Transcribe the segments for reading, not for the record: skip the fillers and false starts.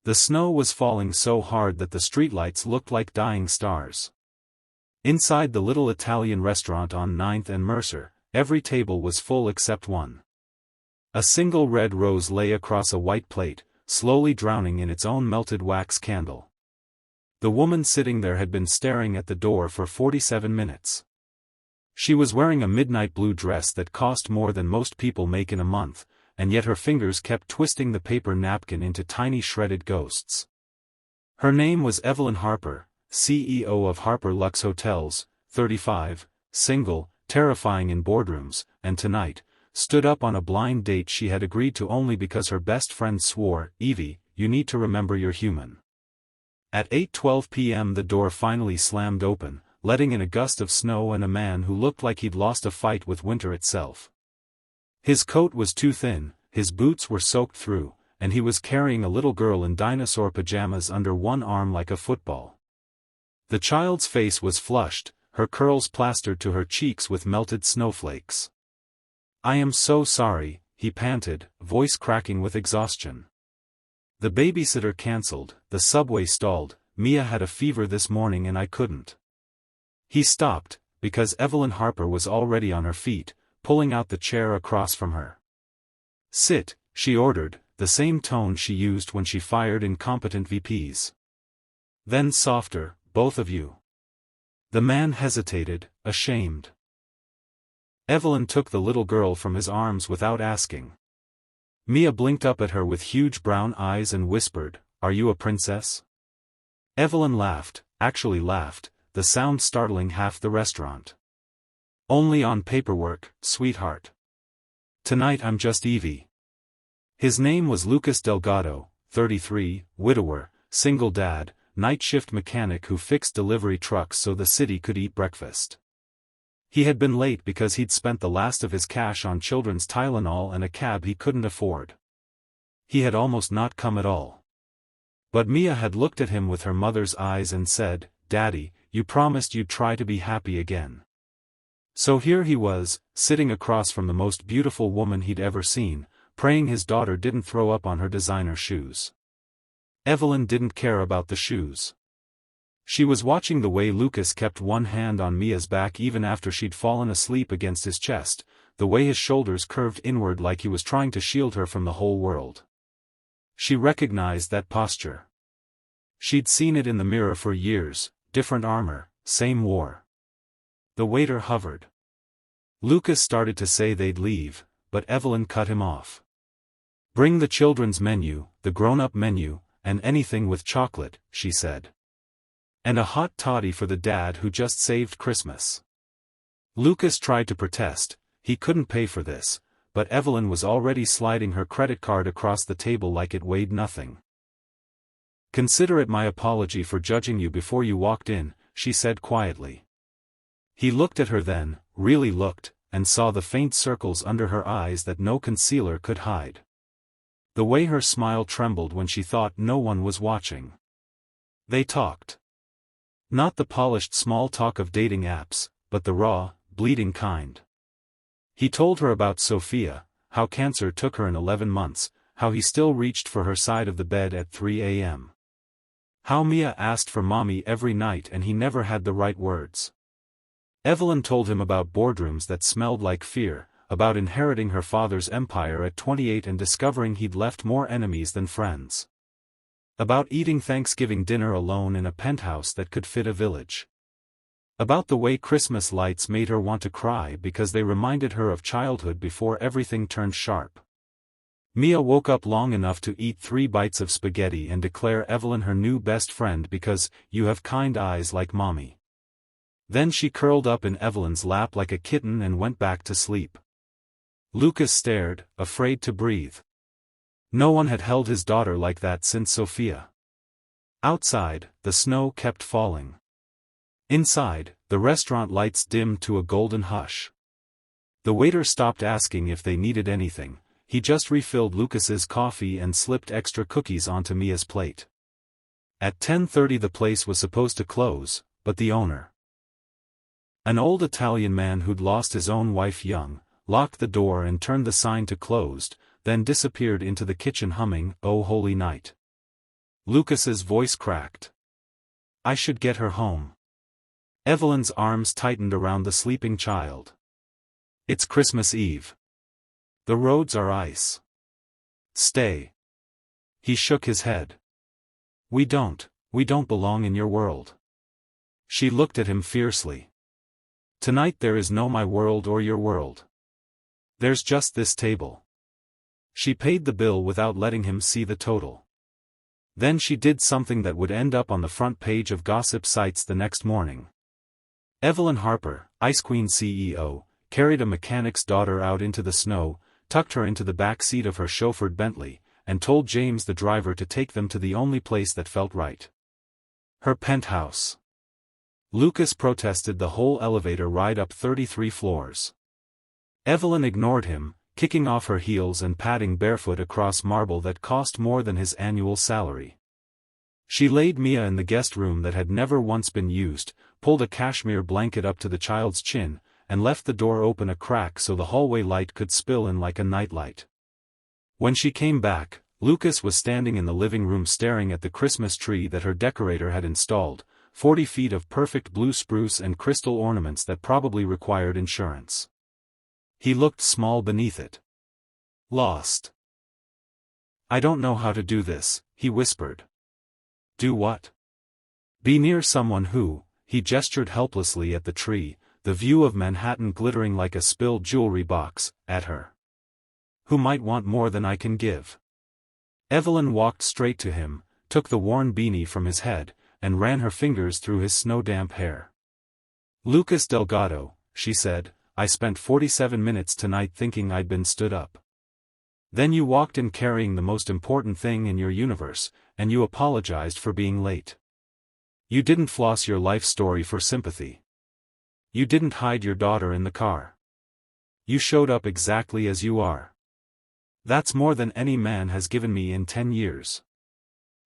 The snow was falling so hard that the streetlights looked like dying stars. Inside the little Italian restaurant on 9th and Mercer, every table was full except one. A single red rose lay across a white plate, slowly drowning in its own melted wax candle. The woman sitting there had been staring at the door for 47 minutes. She was wearing a midnight blue dress that cost more than most people make in a month, and yet her fingers kept twisting the paper napkin into tiny shredded ghosts. Her name was Evelyn Harper, CEO of Harper Lux Hotels, 35, single, terrifying in boardrooms, and tonight, stood up on a blind date she had agreed to only because her best friend swore, "Evie, you need to remember you're human." At 8:12 p.m. the door finally slammed open, letting in a gust of snow and a man who looked like he'd lost a fight with winter itself. His coat was too thin, his boots were soaked through, and he was carrying a little girl in dinosaur pajamas under one arm like a football. The child's face was flushed, her curls plastered to her cheeks with melted snowflakes. "I am so sorry," he panted, voice cracking with exhaustion. "The babysitter cancelled, the subway stalled, Mia had a fever this morning and I couldn't." He stopped, because Evelyn Harper was already on her feet, pulling out the chair across from her. "Sit," she ordered, the same tone she used when she fired incompetent VPs. Then softer, "Both of you." The man hesitated, ashamed. Evelyn took the little girl from his arms without asking. Mia blinked up at her with huge brown eyes and whispered, "Are you a princess?" Evelyn laughed, actually laughed, the sound startling half the restaurant. "Only on paperwork, sweetheart. Tonight I'm just Evie." His name was Lucas Delgado, 33, widower, single dad, night shift mechanic who fixed delivery trucks so the city could eat breakfast. He had been late because he'd spent the last of his cash on children's Tylenol and a cab he couldn't afford. He had almost not come at all. But Mia had looked at him with her mother's eyes and said, "Daddy, you promised you'd try to be happy again." So here he was, sitting across from the most beautiful woman he'd ever seen, praying his daughter didn't throw up on her designer shoes. Evelyn didn't care about the shoes. She was watching the way Lucas kept one hand on Mia's back even after she'd fallen asleep against his chest, the way his shoulders curved inward like he was trying to shield her from the whole world. She recognized that posture. She'd seen it in the mirror for years, different armor, same war. The waiter hovered. Lucas started to say they'd leave, but Evelyn cut him off. "Bring the children's menu, the grown-up menu, and anything with chocolate," she said. "And a hot toddy for the dad who just saved Christmas." Lucas tried to protest, he couldn't pay for this, but Evelyn was already sliding her credit card across the table like it weighed nothing. "Consider it my apology for judging you before you walked in," she said quietly. He looked at her then, really looked, and saw the faint circles under her eyes that no concealer could hide. The way her smile trembled when she thought no one was watching. They talked. Not the polished small talk of dating apps, but the raw, bleeding kind. He told her about Sophia, how cancer took her in 11 months, how he still reached for her side of the bed at 3 a.m. How Mia asked for mommy every night and he never had the right words. Evelyn told him about boardrooms that smelled like fear, about inheriting her father's empire at 28 and discovering he'd left more enemies than friends. About eating Thanksgiving dinner alone in a penthouse that could fit a village. About the way Christmas lights made her want to cry because they reminded her of childhood before everything turned sharp. Mia woke up long enough to eat 3 bites of spaghetti and declare Evelyn her new best friend because, "You have kind eyes like mommy." Then she curled up in Evelyn's lap like a kitten and went back to sleep. Lucas stared, afraid to breathe. No one had held his daughter like that since Sophia. Outside, the snow kept falling. Inside, the restaurant lights dimmed to a golden hush. The waiter stopped asking if they needed anything, he just refilled Lucas's coffee and slipped extra cookies onto Mia's plate. At 10:30 the place was supposed to close, but the owner, an old Italian man who'd lost his own wife young, locked the door and turned the sign to closed, then disappeared into the kitchen humming, "Oh Holy Night." Lucas's voice cracked. I should get her home. Evelyn's arms tightened around the sleeping child. It's Christmas Eve. The roads are ice. Stay. He shook his head. We don't belong in your world. She looked at him fiercely. Tonight there is no my world or your world. There's just this table. She paid the bill without letting him see the total. Then she did something that would end up on the front page of gossip sites the next morning. Evelyn Harper, Ice Queen CEO, carried a mechanic's daughter out into the snow, tucked her into the back seat of her chauffeured Bentley, and told James the driver to take them to the only place that felt right. Her penthouse. Lucas protested the whole elevator ride up 33 floors. Evelyn ignored him, kicking off her heels and padding barefoot across marble that cost more than his annual salary. She laid Mia in the guest room that had never once been used, pulled a cashmere blanket up to the child's chin, and left the door open a crack so the hallway light could spill in like a nightlight. When she came back, Lucas was standing in the living room staring at the Christmas tree that her decorator had installed, 40 feet of perfect blue spruce and crystal ornaments that probably required insurance. He looked small beneath it. Lost. I don't know how to do this, he whispered. Do what? Be near someone who, he gestured helplessly at the tree, the view of Manhattan glittering like a spilled jewelry box, at her. Who might want more than I can give. Evelyn walked straight to him, took the worn beanie from his head, and ran her fingers through his snow-damp hair. Lucas Delgado, she said, I spent 47 minutes tonight thinking I'd been stood up. Then you walked in carrying the most important thing in your universe, and you apologized for being late. You didn't floss your life story for sympathy. You didn't hide your daughter in the car. You showed up exactly as you are. That's more than any man has given me in 10 years.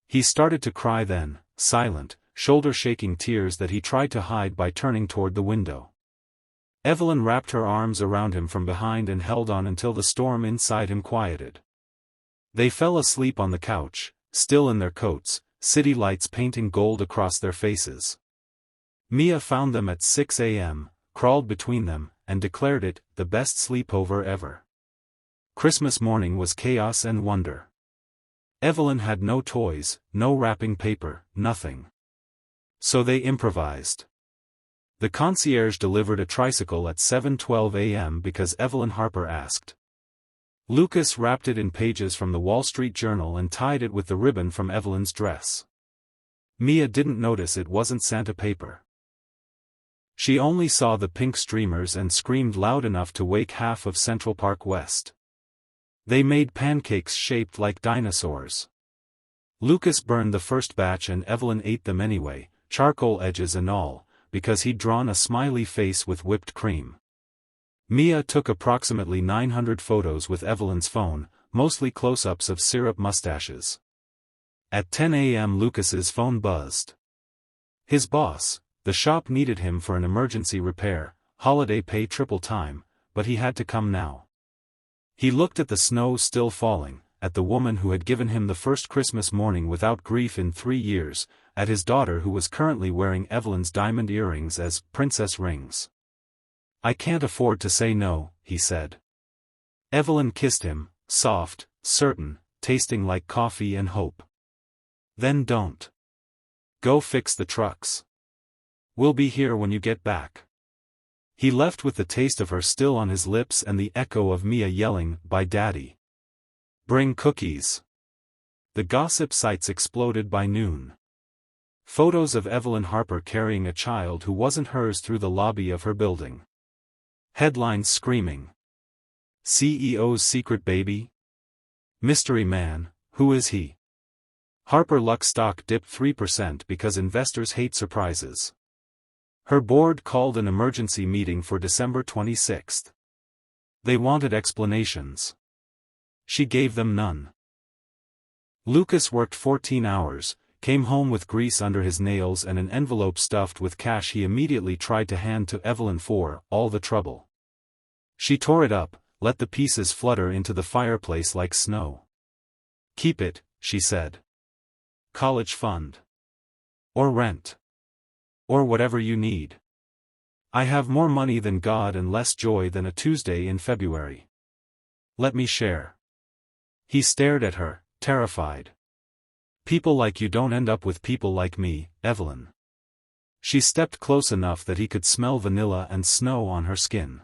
He started to cry then, silent, shoulder-shaking tears that he tried to hide by turning toward the window. Evelyn wrapped her arms around him from behind and held on until the storm inside him quieted. They fell asleep on the couch, still in their coats, city lights painting gold across their faces. Mia found them at 6 a.m., crawled between them, and declared it the best sleepover ever. Christmas morning was chaos and wonder. Evelyn had no toys, no wrapping paper, nothing. So they improvised. The concierge delivered a tricycle at 7:12 a.m. because Evelyn Harper asked. Lucas wrapped it in pages from the Wall Street Journal and tied it with the ribbon from Evelyn's dress. Mia didn't notice it wasn't Santa paper. She only saw the pink streamers and screamed loud enough to wake half of Central Park West. They made pancakes shaped like dinosaurs. Lucas burned the first batch and Evelyn ate them anyway, charcoal edges and all, because he'd drawn a smiley face with whipped cream. Mia took approximately 900 photos with Evelyn's phone, mostly close-ups of syrup mustaches. At 10 a.m. Lucas's phone buzzed. His boss, the shop needed him for an emergency repair, holiday pay triple time, but he had to come now. He looked at the snow still falling, at the woman who had given him the first Christmas morning without grief in 3 years, at his daughter who was currently wearing Evelyn's diamond earrings as princess rings. I can't afford to say no, he said. Evelyn kissed him, soft, certain, tasting like coffee and hope. Then don't. Go fix the trucks. We'll be here when you get back. He left with the taste of her still on his lips and the echo of Mia yelling, "Bye Daddy. Bring cookies." The gossip sites exploded by noon. Photos of Evelyn Harper carrying a child who wasn't hers through the lobby of her building. Headlines screaming. CEO's secret baby? Mystery man, who is he? Harper Luck stock dipped 3% because investors hate surprises. Her board called an emergency meeting for December 26. They wanted explanations. She gave them none. Lucas worked 14 hours, came home with grease under his nails and an envelope stuffed with cash he immediately tried to hand to Evelyn for all the trouble. She tore it up, let the pieces flutter into the fireplace like snow. Keep it, she said. college fund. Or rent. Or whatever you need. I have more money than God and less joy than a Tuesday in February. Let me share. He stared at her, terrified. People like you don't end up with people like me, Evelyn. She stepped close enough that he could smell vanilla and snow on her skin.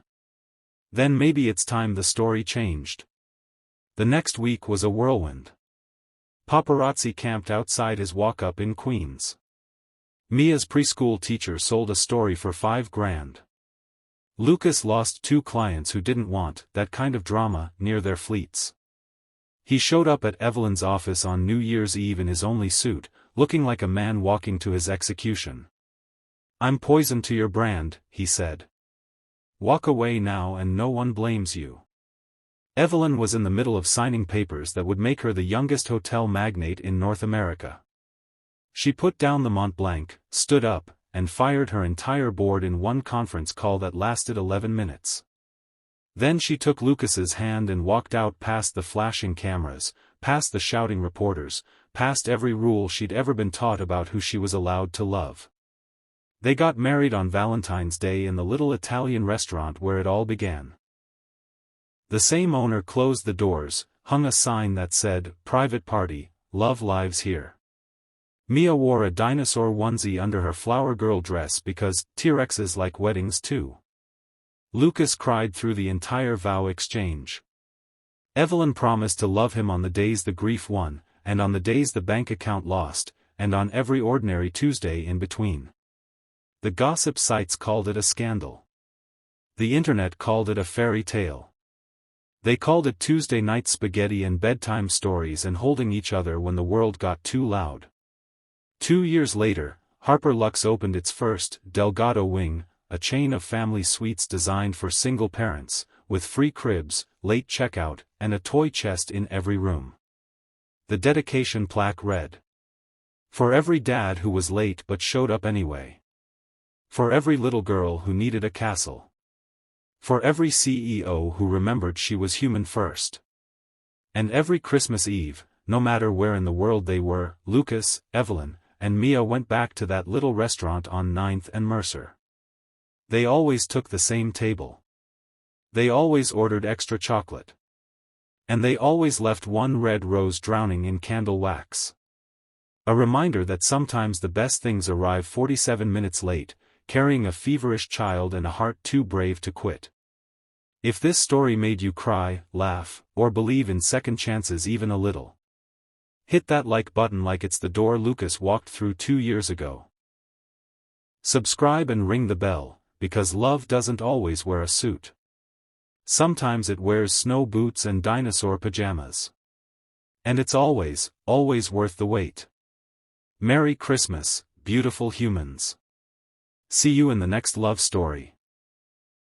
Then maybe it's time the story changed. The next week was a whirlwind. Paparazzi camped outside his walk-up in Queens. Mia's preschool teacher sold a story for $5,000. Lucas lost 2 clients who didn't want that kind of drama near their fleets. He showed up at Evelyn's office on New Year's Eve in his only suit, looking like a man walking to his execution. I'm poison to your brand, he said. Walk away now and no one blames you. Evelyn was in the middle of signing papers that would make her the youngest hotel magnate in North America. She put down the Mont Blanc, stood up, and fired her entire board in one conference call that lasted 11 minutes. Then she took Lucas's hand and walked out past the flashing cameras, past the shouting reporters, past every rule she'd ever been taught about who she was allowed to love. They got married on Valentine's Day in the little Italian restaurant where it all began. The same owner closed the doors, hung a sign that said, "Private Party, Love Lives Here." Mia wore a dinosaur onesie under her flower girl dress because T-Rexes like weddings too. Lucas cried through the entire vow exchange. Evelyn promised to love him on the days the grief won, and on the days the bank account lost, and on every ordinary Tuesday in between. The gossip sites called it a scandal. The internet called it a fairy tale. They called it Tuesday night spaghetti and bedtime stories and holding each other when the world got too loud. 2 years later, Harper Luxe opened its first Delgado wing, a chain of family suites designed for single parents, with free cribs, late checkout, and a toy chest in every room. The dedication plaque read, "For every dad who was late but showed up anyway. For every little girl who needed a castle. For every CEO who remembered she was human first. And every Christmas Eve, no matter where in the world they were, Lucas, Evelyn, and Mia went back to that little restaurant on 9th and Mercer. They always took the same table. They always ordered extra chocolate. And they always left one red rose drowning in candle wax. A reminder that sometimes the best things arrive 47 minutes late, carrying a feverish child and a heart too brave to quit. If this story made you cry, laugh, or believe in second chances even a little, hit that like button like it's the door Lucas walked through 2 years ago. Subscribe and ring the bell, because love doesn't always wear a suit. Sometimes it wears snow boots and dinosaur pajamas. And it's always, always worth the wait. Merry Christmas, beautiful humans. See you in the next love story.